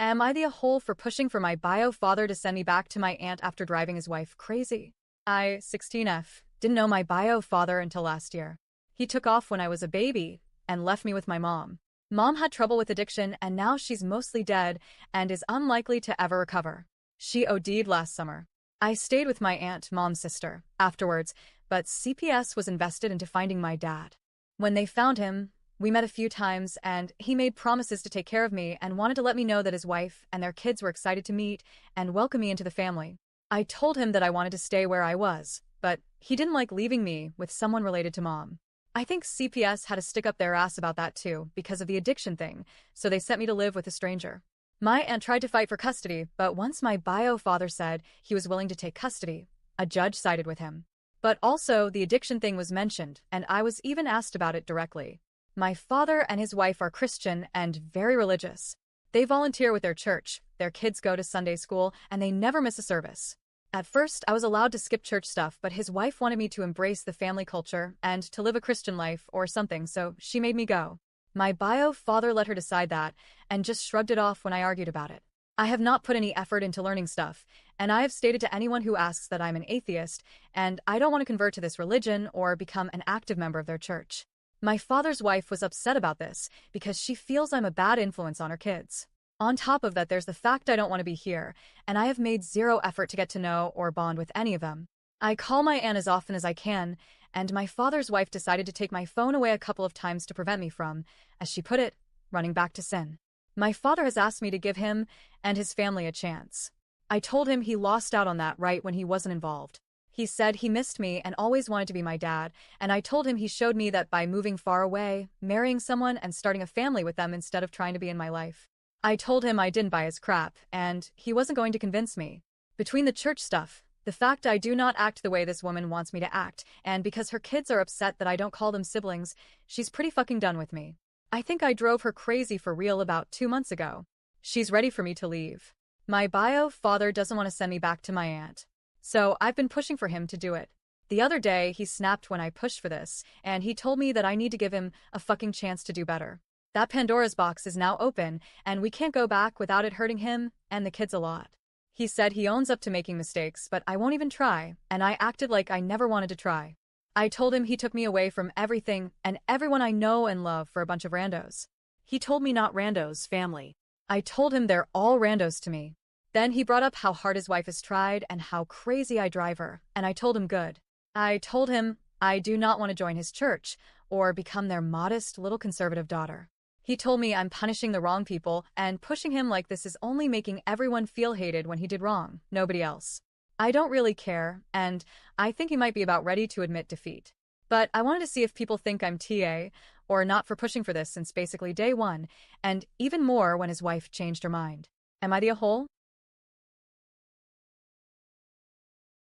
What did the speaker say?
Am I the a-hole for pushing for my bio father to send me back to my aunt after driving his wife crazy? I, 16F, didn't know my bio father until last year. He took off when I was a baby and left me with my mom. Mom had trouble with addiction and now she's mostly dead and is unlikely to ever recover. She OD'd last summer. I stayed with my aunt, mom's sister, afterwards, but CPS was invested into finding my dad. When they found him, we met a few times and he made promises to take care of me and wanted to let me know that his wife and their kids were excited to meet and welcome me into the family. I told him that I wanted to stay where I was, but he didn't like leaving me with someone related to mom. I think CPS had to stick up their ass about that too because of the addiction thing, so they sent me to live with a stranger. My aunt tried to fight for custody, but once my bio father said he was willing to take custody, a judge sided with him. But also, the addiction thing was mentioned, and I was even asked about it directly. My father and his wife are Christian and very religious. They volunteer with their church, their kids go to Sunday school, and they never miss a service. At first, I was allowed to skip church stuff, but his wife wanted me to embrace the family culture and to live a Christian life or something, so she made me go. My bio father let her decide that and just shrugged it off when I argued about it. I have not put any effort into learning stuff, and I have stated to anyone who asks that I'm an atheist, and I don't want to convert to this religion or become an active member of their church. My father's wife was upset about this because she feels I'm a bad influence on her kids. On top of that, there's the fact I don't want to be here, and I have made zero effort to get to know or bond with any of them. I call my aunt as often as I can, and my father's wife decided to take my phone away a couple of times to prevent me from, as she put it, running back to sin. My father has asked me to give him and his family a chance. I told him he lost out on that right when he wasn't involved. He said he missed me and always wanted to be my dad, and I told him he showed me that by moving far away, marrying someone and starting a family with them instead of trying to be in my life. I told him I didn't buy his crap, and he wasn't going to convince me. Between the church stuff, the fact I do not act the way this woman wants me to act, and because her kids are upset that I don't call them siblings, she's pretty fucking done with me. I think I drove her crazy for real about 2 months ago. She's ready for me to leave. My bio father doesn't want to send me back to my aunt. So I've been pushing for him to do it. The other day, he snapped when I pushed for this, and he told me that I need to give him a fucking chance to do better. That Pandora's box is now open, and we can't go back without it hurting him and the kids a lot. He said he owns up to making mistakes, but I won't even try, and I acted like I never wanted to try. I told him he took me away from everything and everyone I know and love for a bunch of randos. He told me not randos, family. I told him they're all randos to me. Then he brought up how hard his wife has tried and how crazy I drive her, and I told him good. I told him I do not want to join his church or become their modest little conservative daughter. He told me I'm punishing the wrong people and pushing him like this is only making everyone feel hated when he did wrong, nobody else. I don't really care, and I think he might be about ready to admit defeat. But I wanted to see if people think I'm TA or not for pushing for this since basically day one, and even more when his wife changed her mind. Am I the a-hole?